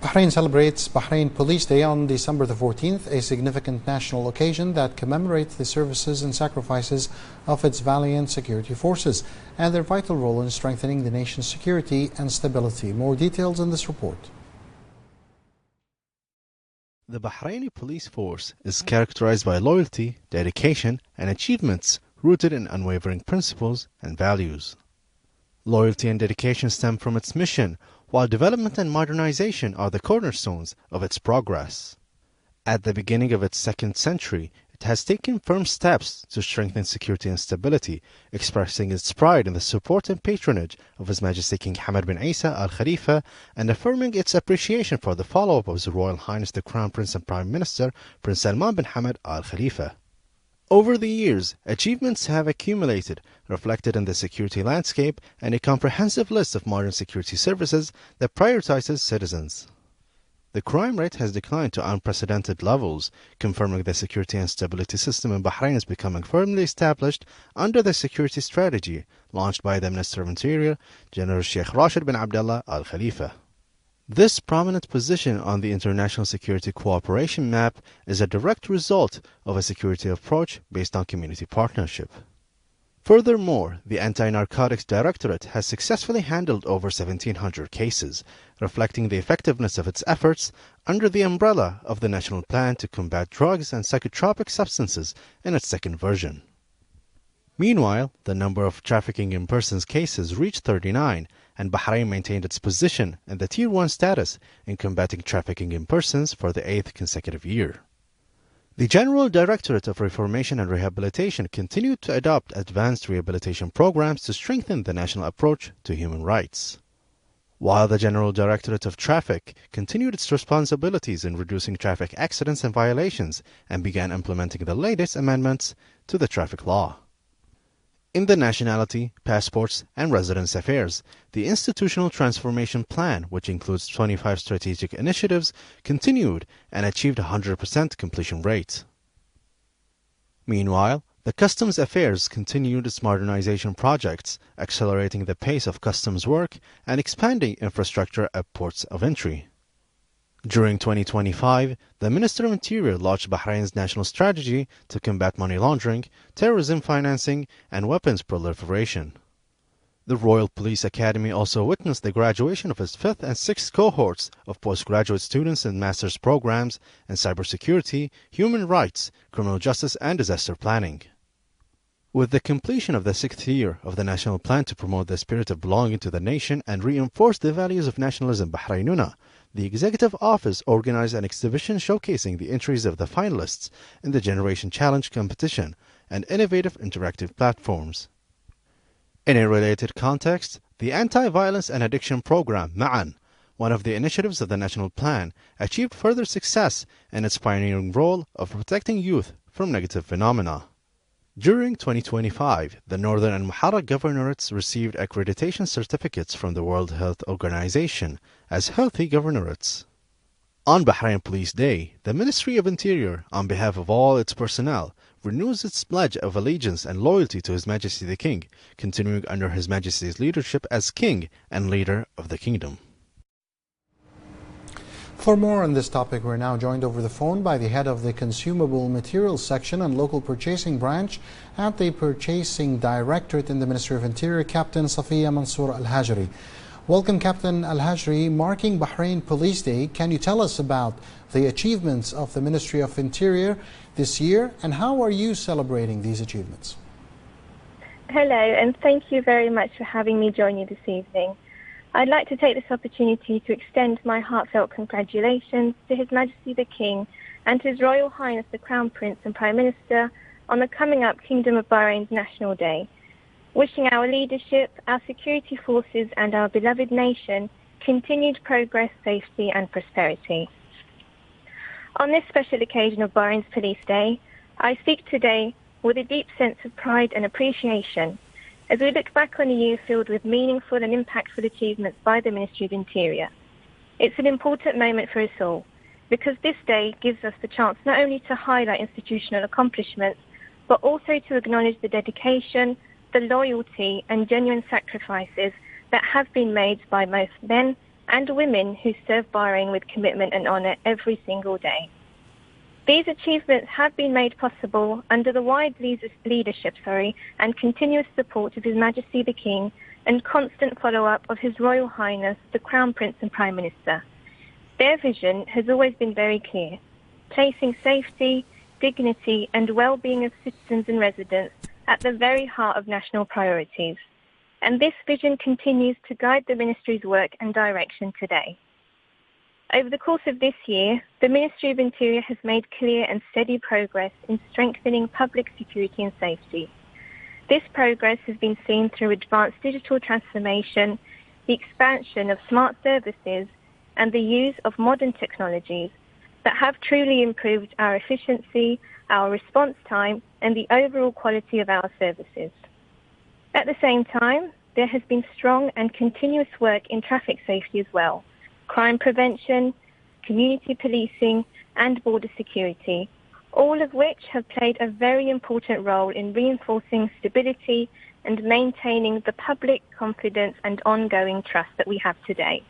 Bahrain celebrates Bahrain Police Day on December the 14th, a significant national occasion that commemorates the services and sacrifices of its valiant security forces and their vital role in strengthening the nation's security and stability. More details in this report. The Bahraini police force is characterized by loyalty, dedication, and achievements rooted in unwavering principles and values. Loyalty and dedication stem from its mission, while development and modernization are the cornerstones of its progress. At the beginning of its second century, it has taken firm steps to strengthen security and stability, expressing its pride in the support and patronage of His Majesty King Hamad bin Isa Al Khalifa and affirming its appreciation for the follow-up of His Royal Highness the Crown Prince and Prime Minister Prince Salman bin Hamad Al Khalifa. Over the years, achievements have accumulated, reflected in the security landscape and a comprehensive list of modern security services that prioritizes citizens. The crime rate has declined to unprecedented levels, confirming the security and stability system in Bahrain is becoming firmly established under the security strategy launched by the Minister of Interior, General Sheikh Rashid bin Abdullah Al Khalifa. This prominent position on the international security cooperation map is a direct result of a security approach based on community partnership. Furthermore, the Anti-Narcotics Directorate has successfully handled over 1,700 cases, reflecting the effectiveness of its efforts under the umbrella of the National Plan to Combat Drugs and Psychotropic Substances in its second version. Meanwhile, the number of trafficking in persons cases reached 39, and Bahrain maintained its position in the Tier 1 status in combating trafficking in persons for the 8th consecutive year. The General Directorate of Reformation and Rehabilitation continued to adopt advanced rehabilitation programs to strengthen the national approach to human rights. While the General Directorate of Traffic continued its responsibilities in reducing traffic accidents and violations and began implementing the latest amendments to the traffic law. In the Nationality, Passports, and Residence Affairs, the Institutional Transformation Plan, which includes 25 strategic initiatives, continued and achieved a 100% completion rate. Meanwhile, the Customs Affairs continued its modernization projects, accelerating the pace of customs work and expanding infrastructure at ports of entry. During 2025, the Minister of Interior launched Bahrain's national strategy to combat money laundering, terrorism financing, and weapons proliferation. The Royal Police Academy also witnessed the graduation of its 5th and 6th cohorts of postgraduate students in master's programs in cybersecurity, human rights, criminal justice, and disaster planning. With the completion of the 6th year of the National Plan to promote the spirit of belonging to the nation and reinforce the values of nationalism Bahrainuna, the Executive Office organized an exhibition showcasing the entries of the finalists in the Generation Challenge competition and innovative interactive platforms. In a related context, the Anti-Violence and Addiction Program, Ma'an, one of the initiatives of the National Plan, achieved further success in its pioneering role of protecting youth from negative phenomena. During 2025, the Northern and Muharraq governorates received accreditation certificates from the World Health Organization as healthy governorates. On Bahrain Police Day, the Ministry of Interior, on behalf of all its personnel, renews its pledge of allegiance and loyalty to His Majesty the King, continuing under His Majesty's leadership as King and leader of the Kingdom. For more on this topic, we're now joined over the phone by the head of the Consumable Materials Section and Local Purchasing Branch at the Purchasing Directorate in the Ministry of Interior, Captain Safiya Mansour Al-Hajri. Welcome, Captain Al-Hajri. Marking Bahrain Police Day, can you tell us about the achievements of the Ministry of Interior this year, and how are you celebrating these achievements? Hello, and thank you very much for having me join you this evening. I'd like to take this opportunity to extend my heartfelt congratulations to His Majesty the King and to His Royal Highness the Crown Prince and Prime Minister on the coming up Kingdom of Bahrain's National Day, wishing our leadership, our security forces and our beloved nation continued progress, safety and prosperity. On this special occasion of Bahrain's Police Day, I speak today with a deep sense of pride and appreciation as we look back on a year filled with meaningful and impactful achievements by the Ministry of Interior. It's an important moment for us all, because this day gives us the chance not only to highlight institutional accomplishments, but also to acknowledge the dedication, the loyalty and genuine sacrifices that have been made by both then and women who serve Bahrain with commitment and honour every single day. These achievements have been made possible under the wide leadership and continuous support of His Majesty the King and constant follow-up of His Royal Highness the Crown Prince and Prime Minister. Their vision has always been very clear, placing safety, dignity and well-being of citizens and residents at the very heart of national priorities. And this vision continues to guide the Ministry's work and direction today. Over the course of this year, the Ministry of Interior has made clear and steady progress in strengthening public security and safety. This progress has been seen through advanced digital transformation, the expansion of smart services, and the use of modern technologies that have truly improved our efficiency, our response time, and the overall quality of our services. At the same time, there has been strong and continuous work in traffic safety as well, crime prevention, community policing, and border security, all of which have played a very important role in reinforcing stability and maintaining the public confidence and ongoing trust that we have today.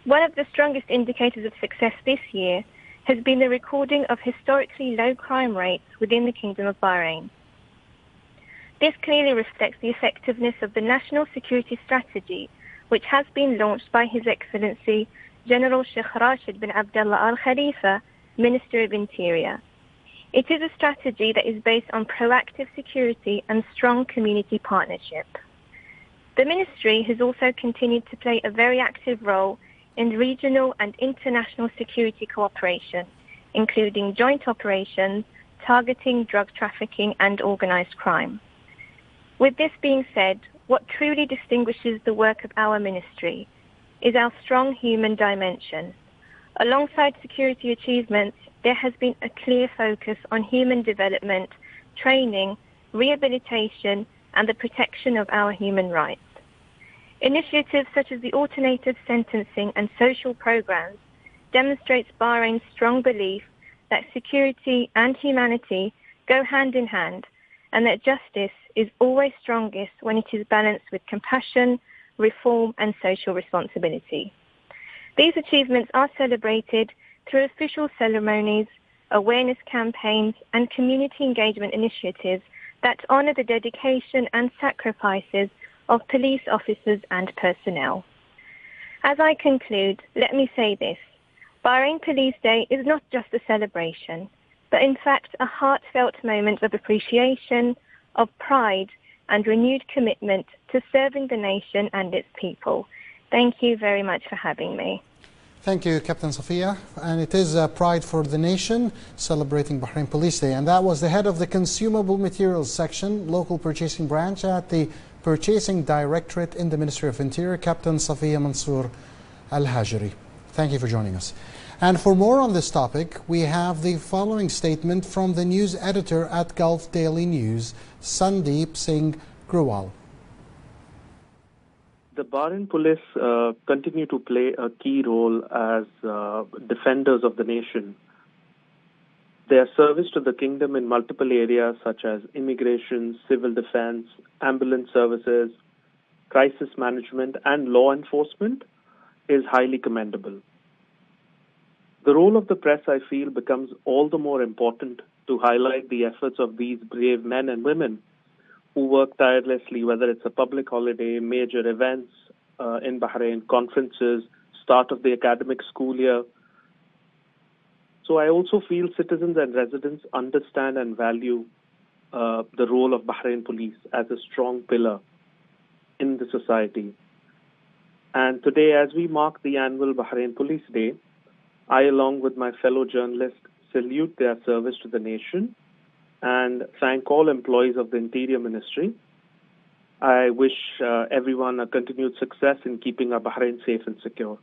One of the strongest indicators of success this year has been the recording of historically low crime rates within the Kingdom of Bahrain. This clearly reflects the effectiveness of the National Security Strategy, which has been launched by His Excellency General Sheikh Rashid bin Abdullah Al Khalifa, Minister of Interior. It is a strategy that is based on proactive security and strong community partnership. The Ministry has also continued to play a very active role in regional and international security cooperation, including joint operations targeting drug trafficking and organised crime. With this being said, what truly distinguishes the work of our ministry is our strong human dimension. Alongside security achievements, there has been a clear focus on human development, training, rehabilitation, and the protection of our human rights. Initiatives such as the alternative sentencing and social programs demonstrates Bahrain's strong belief that security and humanity go hand in hand, and that justice is always strongest when it is balanced with compassion, reform, and social responsibility. These achievements are celebrated through official ceremonies, awareness campaigns, and community engagement initiatives that honour the dedication and sacrifices of police officers and personnel. As I conclude, let me say this. Bahrain Police Day is not just a celebration, but in fact a heartfelt moment of appreciation, of pride, and renewed commitment to serving the nation and its people. Thank you very much for having me. Thank you, Captain Safiya. And it is pride for the nation, celebrating Bahrain Police Day. And that was the head of the Consumable Materials Section, Local Purchasing Branch at the Purchasing Directorate in the Ministry of Interior, Captain Safiya Mansour Al-Hajri. Thank you for joining us. And for more on this topic, we have the following statement from the news editor at Gulf Daily News, Sandeep Singh Grewal. The Bahrain police continue to play a key role as defenders of the nation. Their service to the kingdom in multiple areas such as immigration, civil defense, ambulance services, crisis management, and law enforcement is highly commendable. The role of the press, I feel, becomes all the more important to highlight the efforts of these brave men and women who work tirelessly, whether it's a public holiday, major events in Bahrain, conferences, start of the academic school year. So I also feel citizens and residents understand and value the role of Bahrain police as a strong pillar in the society. And today, as we mark the annual Bahrain Police Day, I, along with my fellow journalists, salute their service to the nation and thank all employees of the Interior Ministry. I wish everyone a continued success in keeping our Bahrain safe and secure.